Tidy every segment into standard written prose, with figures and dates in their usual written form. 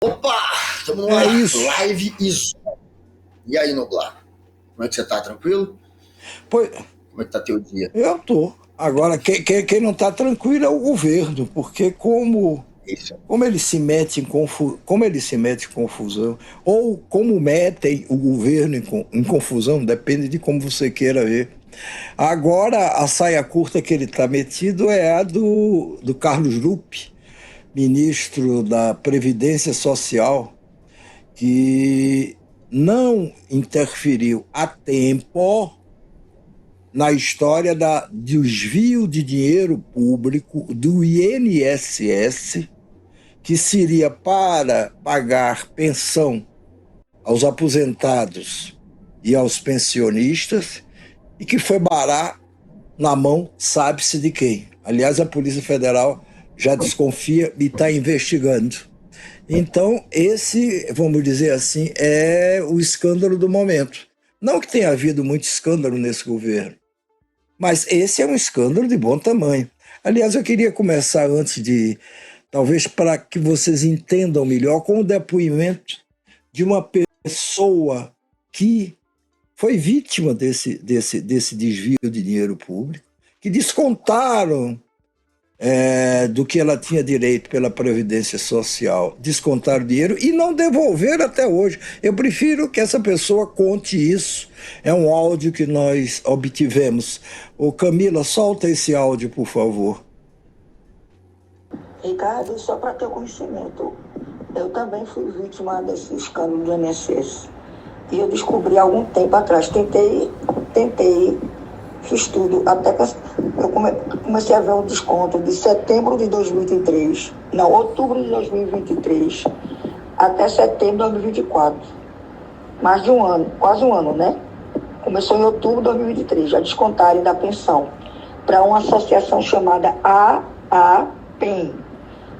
Opa! Estamos numa É isso. live isso. E aí, Noblar? Como é que você tá? Tranquilo? Pois, Como é que tá teu dia? eu tô. Agora, quem não está tranquilo é o governo, porque Isso. como ele se mete como ele se mete em confusão, ou como metem o governo em confusão, depende de como você queira ver. Agora, a saia curta que ele está metido é a do Carlos Lupe, ministro da Previdência Social, que não interferiu a tempo na história da desvio de dinheiro público do INSS, que seria para pagar pensão aos aposentados e aos pensionistas, e que foi parar na mão, sabe-se de quem. Aliás, a Polícia Federal já desconfia e está investigando. Então, esse, vamos dizer assim, é o escândalo do momento. Não que tenha havido muito escândalo nesse governo, mas esse é um escândalo de bom tamanho. Aliás, eu queria começar antes de, talvez para que vocês entendam melhor, com o depoimento de uma pessoa que foi vítima desse desvio de dinheiro público, que descontaram do que ela tinha direito pela Previdência Social, descontar o dinheiro e não devolver até hoje. Eu prefiro que essa pessoa conte isso. É um áudio que nós obtivemos. Ô Camila, solta esse áudio, por favor. Ricardo, só para ter conhecimento, eu também fui vítima desse escândalo do INSS. E eu descobri há algum tempo atrás, fiz tudo, até que eu comecei a ver um desconto de setembro de 2023, não, outubro de 2023, até setembro de 2024. Mais de um ano, quase um ano, né? Começou em outubro de 2023, já descontaram da pensão para uma associação chamada AAPEN.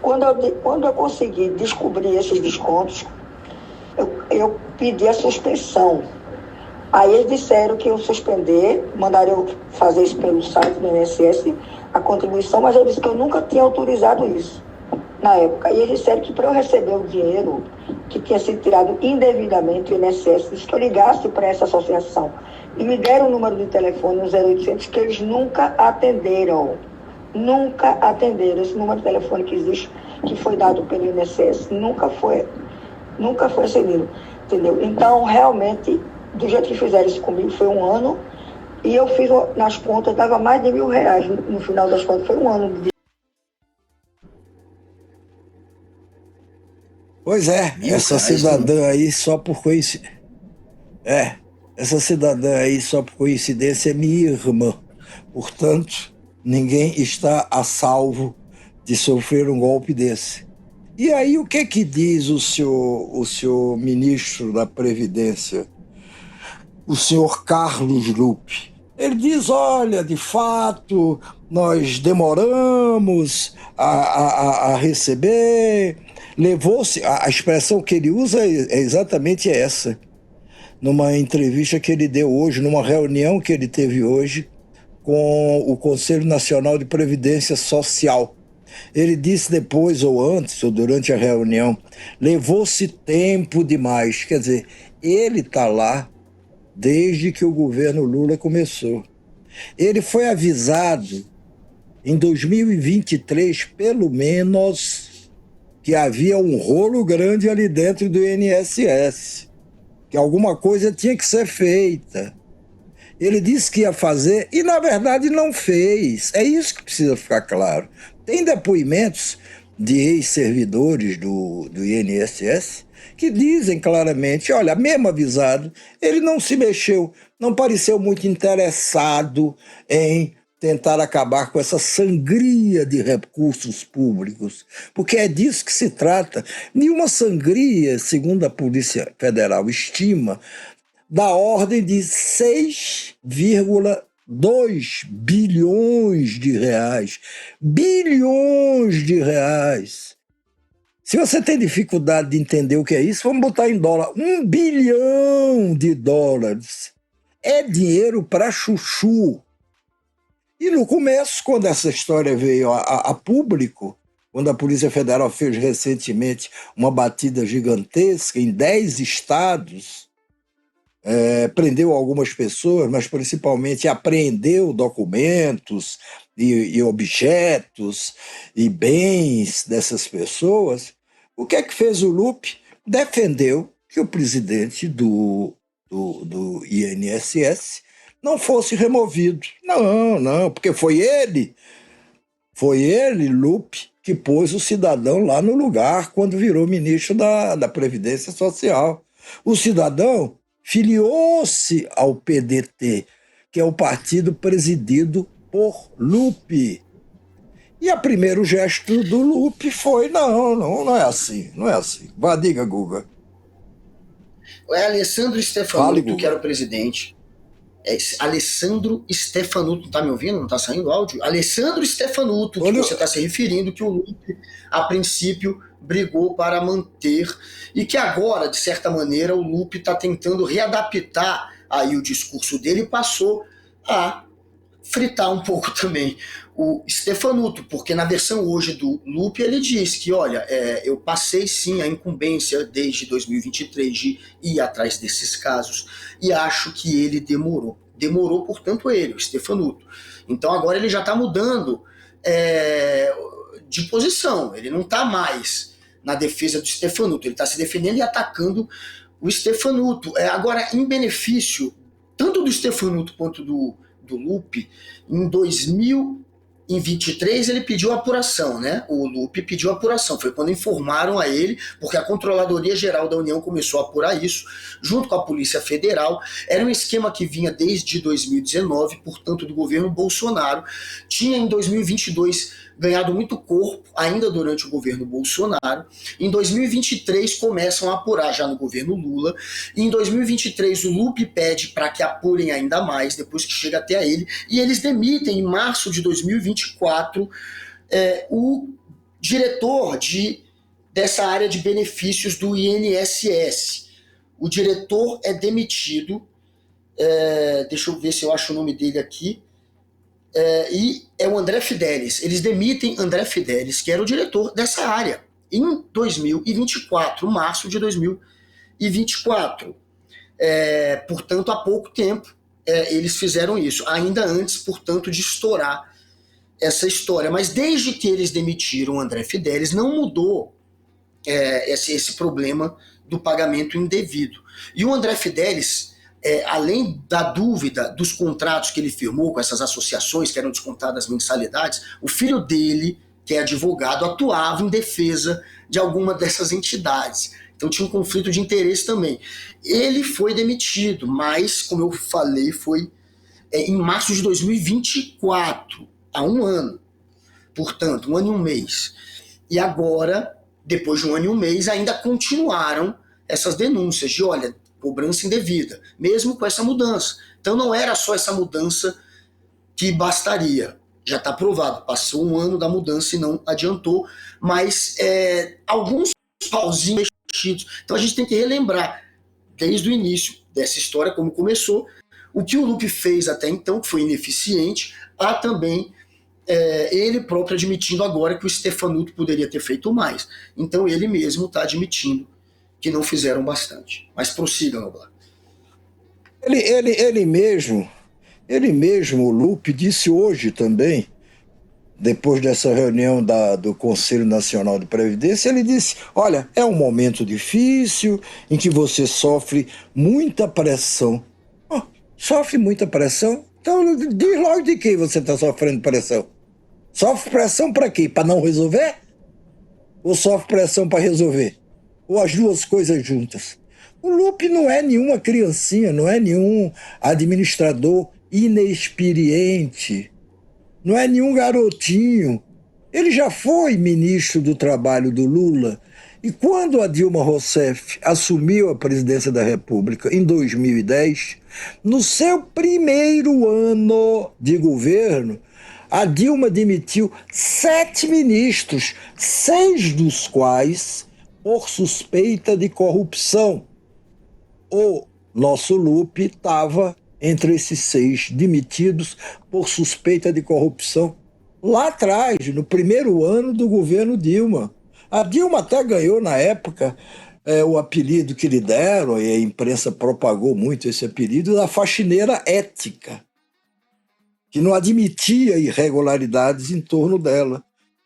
Quando eu consegui descobrir esses descontos, eu pedi a suspensão. Aí eles disseram que eu suspender, mandaram eu fazer isso pelo site do INSS, a contribuição, mas eu disse que eu nunca tinha autorizado isso na época. E eles disseram que para eu receber o dinheiro que tinha sido tirado indevidamente do INSS, disse que eu ligasse para essa associação. E me deram o número de telefone, o 0800, que eles nunca atenderam. Nunca atenderam. Esse número de telefone que existe, que foi dado pelo INSS, nunca foi atendido, entendeu? Então, realmente, do jeito que fizeram isso comigo, foi um ano, e eu fiz nas contas, dava mais de R$ 1.000 no final das contas, foi um ano de... Pois é, essa R$ 1.000 também. cidadã aí, só por coincidência. Essa cidadã aí, só por coincidência, é minha irmã. Portanto, ninguém está a salvo de sofrer um golpe desse. E aí, o que diz o senhor ministro da Previdência, o senhor Carlos Lupe? Ele diz: olha, de fato, nós demoramos a receber, levou-se. A expressão que ele usa é exatamente essa. Numa entrevista que ele deu hoje, numa reunião que ele teve hoje com o Conselho Nacional de Previdência Social. Ele disse depois, ou antes, ou durante a reunião, levou-se tempo demais. Quer dizer, ele está lá desde que o governo Lula começou. Ele foi avisado em 2023, pelo menos, que havia um rolo grande ali dentro do INSS, que alguma coisa tinha que ser feita. Ele disse que ia fazer e, na verdade, não fez. É isso que precisa ficar claro. Tem depoimentos de ex-servidores do INSS que dizem claramente: olha, mesmo avisado, ele não se mexeu, não pareceu muito interessado em tentar acabar com essa sangria de recursos públicos, porque é disso que se trata. E uma sangria, segundo a Polícia Federal estima, da ordem de 6,2 bilhões de reais. Bilhões de reais. Se você tem dificuldade de entender o que é isso, vamos botar em dólar. 1 bilhão de dólares. É dinheiro para chuchu. E no começo, quando essa história veio a público, quando a Polícia Federal fez recentemente uma batida gigantesca em 10 estados, prendeu algumas pessoas, mas principalmente apreendeu documentos e objetos e bens dessas pessoas. O que é que fez o Lupe? Defendeu que o presidente do INSS não fosse removido. Não, porque foi ele, Lupe, que pôs o cidadão lá no lugar quando virou ministro da Previdência Social. O cidadão filiou-se ao PDT, que é o partido presidido por Lupe. E o primeiro gesto do Lupe foi, não é assim, não é assim. Vá, diga, Guga. É Alessandro Stefanuto, que era o presidente. Alessandro Stefanuto, tá me ouvindo? Não tá saindo áudio? Alessandro Stefanuto, que você está se referindo, que o Lupe, a princípio, brigou para manter, e que agora, de certa maneira, o Lupe está tentando readaptar aí o discurso dele e passou a fritar um pouco também o Stefanuto, porque na versão hoje do Lupe ele diz que, olha, eu passei sim a incumbência desde 2023 de ir atrás desses casos e acho que ele demorou, portanto, ele, o Stefanuto. Então agora ele já está mudando de posição, ele não está mais na defesa do Stefanuto, ele está se defendendo e atacando o Stefanuto. Agora, em benefício tanto do Stefanuto quanto do Lupe, em 2023 ele pediu apuração, né? O Lupe pediu apuração, foi quando informaram a ele, porque a Controladoria Geral da União começou a apurar isso, junto com a Polícia Federal. Era um esquema que vinha desde 2019, portanto, do governo Bolsonaro. Tinha em 2022 ganhado muito corpo, ainda durante o governo Bolsonaro. Em 2023 começam a apurar já no governo Lula. E em 2023 o Lupe pede para que apurem ainda mais, depois que chega até a ele. E eles demitem em março de 2024 o diretor dessa área de benefícios do INSS. O diretor é demitido, deixa eu ver se eu acho o nome dele aqui, e é o André Fidelis. Eles demitem André Fidelis, que era o diretor dessa área, em 2024, março de 2024. Portanto, há pouco tempo eles fizeram isso, ainda antes, portanto, de estourar essa história. Mas desde que eles demitiram o André Fidelis, não mudou esse problema do pagamento indevido. E o André Fidelis, além da dúvida dos contratos que ele firmou com essas associações que eram descontadas mensalidades, o filho dele, que é advogado, atuava em defesa de alguma dessas entidades. Então tinha um conflito de interesse também. Ele foi demitido, mas, como eu falei, foi em março de 2024, há um ano. Portanto, 1 ano e 1 mês. E agora, depois de 1 ano e 1 mês, ainda continuaram essas denúncias de, olha, cobrança indevida, mesmo com essa mudança. Então não era só essa mudança que bastaria. Já está provado, passou 1 ano da mudança e não adiantou, mas alguns pauzinhos mexidos. Então a gente tem que relembrar, desde o início dessa história, como começou, o que o Lupe fez até então, que foi ineficiente, há também ele próprio admitindo agora que o Stefanuto poderia ter feito mais. Então ele mesmo está admitindo que não fizeram bastante. Mas prossiga, Noblar. Ele mesmo, o Lupe, disse hoje também, depois dessa reunião do Conselho Nacional de Previdência, ele disse, olha, é um momento difícil, em que você sofre muita pressão. Sofre muita pressão? Então diz logo de quem você está sofrendo pressão. Sofre pressão para quê? Para não resolver? Ou sofre pressão para resolver? Ou as duas coisas juntas? O Lupe não é nenhuma criancinha, não é nenhum administrador inexperiente, não é nenhum garotinho. Ele já foi ministro do Trabalho do Lula, e quando a Dilma Rousseff assumiu a presidência da República em 2010, no seu primeiro ano de governo, a Dilma demitiu 7 ministros, 6 dos quais por suspeita de corrupção. O nosso Lupe estava entre esses 6 demitidos por suspeita de corrupção. lá atrás, no primeiro ano do governo Dilma. A Dilma até ganhou, na época, o apelido que lhe deram, e a imprensa propagou muito esse apelido, da faxineira ética, que não admitia irregularidades em torno dela.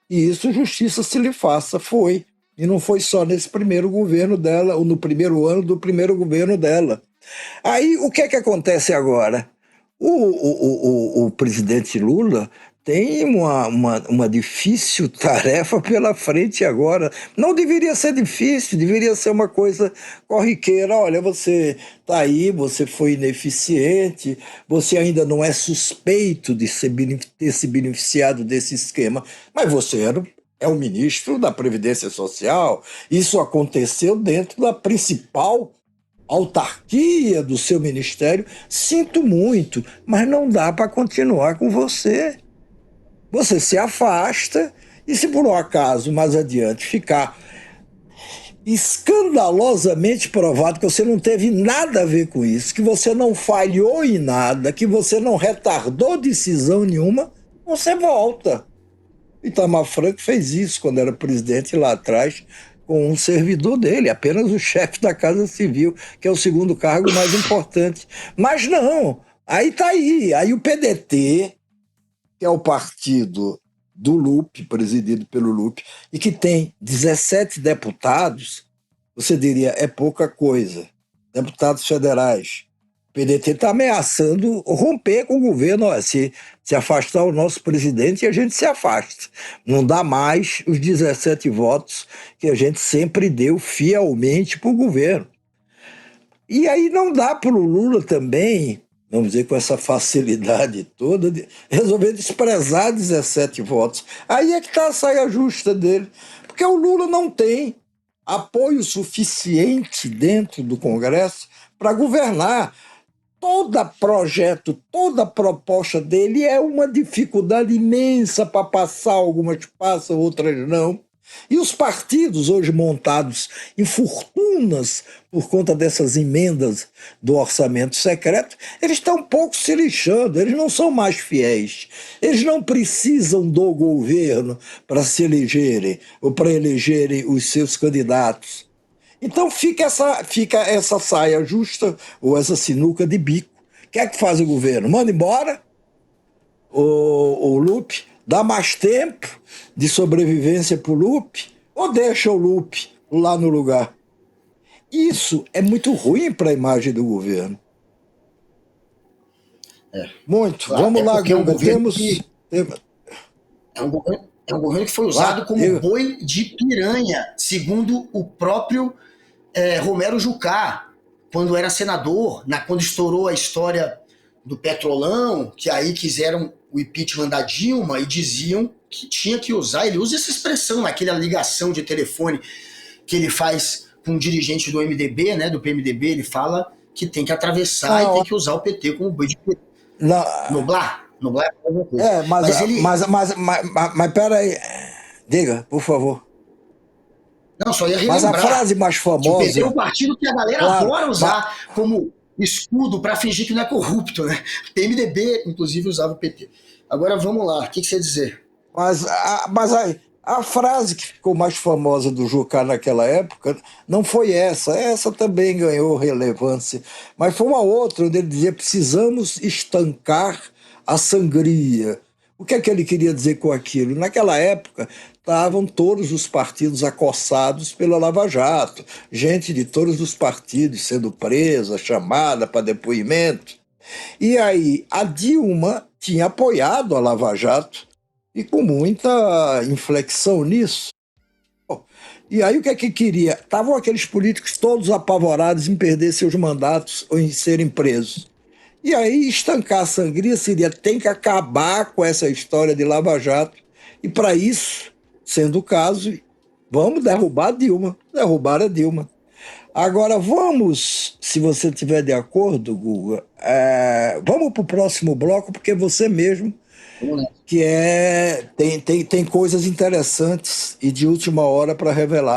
E isso, justiça se lhe faça, foi. E não foi só nesse primeiro governo dela, ou no primeiro ano do primeiro governo dela. Aí, o que é que acontece agora? O presidente Lula tem uma difícil tarefa pela frente agora. Não deveria ser difícil, deveria ser uma coisa corriqueira. Olha, você está aí, você foi ineficiente, você ainda não é suspeito de ter se beneficiado desse esquema, mas você é o ministro da Previdência Social. Isso aconteceu dentro da principal autarquia do seu ministério. Sinto muito, mas não dá para continuar com você. Você se afasta e, se por um acaso mais adiante ficar escandalosamente provado que você não teve nada a ver com isso, que você não falhou em nada, que você não retardou decisão nenhuma, você volta. Itamar Franco fez isso quando era presidente lá atrás, com um servidor dele, apenas o chefe da Casa Civil, que é o segundo cargo mais importante. Mas não, aí está aí. Aí o PDT, que é o partido do Lupe, presidido pelo Lupe, e que tem 17 deputados, você diria, é pouca coisa. Deputados federais. O PDT está ameaçando romper com o governo. Ó, se afastar o nosso presidente, a gente se afasta. Não dá mais os 17 votos que a gente sempre deu fielmente para o governo. E aí não dá para o Lula também, vamos dizer, com essa facilidade toda, de resolver desprezar 17 votos. Aí é que está a saia justa dele. Porque o Lula não tem apoio suficiente dentro do Congresso para governar. Todo projeto, toda proposta dele é uma dificuldade imensa para passar. Algumas passam, outras não. E os partidos, hoje montados em fortunas por conta dessas emendas do orçamento secreto, eles estão um pouco se lixando, eles não são mais fiéis. Eles não precisam do governo para se elegerem ou para elegerem os seus candidatos. Então fica essa saia justa ou essa sinuca de bico. O que é que faz o governo? Manda embora o Lupe, dá mais tempo de sobrevivência para o Lupe ou deixa o Lupe lá no lugar? Isso é muito ruim para a imagem do governo. Muito. Vamos lá, Guga. É um governo que foi usado como boi de piranha, segundo o próprio Romero Jucá, quando era senador, quando estourou a história do Petrolão, que aí quiseram o impeachment da Dilma e diziam que tinha que usar. Ele usa essa expressão naquela ligação de telefone que ele faz com um dirigente do MDB, né, do PMDB, ele fala que tem que atravessar e tem que usar o PT como boi de piranha. Noblar é alguma coisa. Mas peraí, diga, por favor. Não, só ia relembrar. Mas a frase mais famosa... O PT é um partido que a galera adora usar como escudo para fingir que não é corrupto, né? O PMDB, inclusive, usava o PT. Agora, vamos lá. O que você ia dizer? Mas a frase que ficou mais famosa do Jucá naquela época não foi essa. Essa também ganhou relevância. Mas foi uma outra, onde ele dizia: precisamos estancar a sangria. O que é que ele queria dizer com aquilo? Naquela época, estavam todos os partidos acossados pela Lava Jato, gente de todos os partidos sendo presa, chamada para depoimento. E aí a Dilma tinha apoiado a Lava Jato, e com muita inflexão nisso. E aí o que é que queria? Estavam aqueles políticos todos apavorados em perder seus mandatos ou em serem presos. E aí estancar a sangria seria: tem que acabar com essa história de Lava Jato. E para isso, sendo o caso, vamos derrubar a Dilma. Derrubar a Dilma. Agora vamos, se você estiver de acordo, Guga, vamos para o próximo bloco, porque você mesmo que tem coisas interessantes e de última hora para revelar.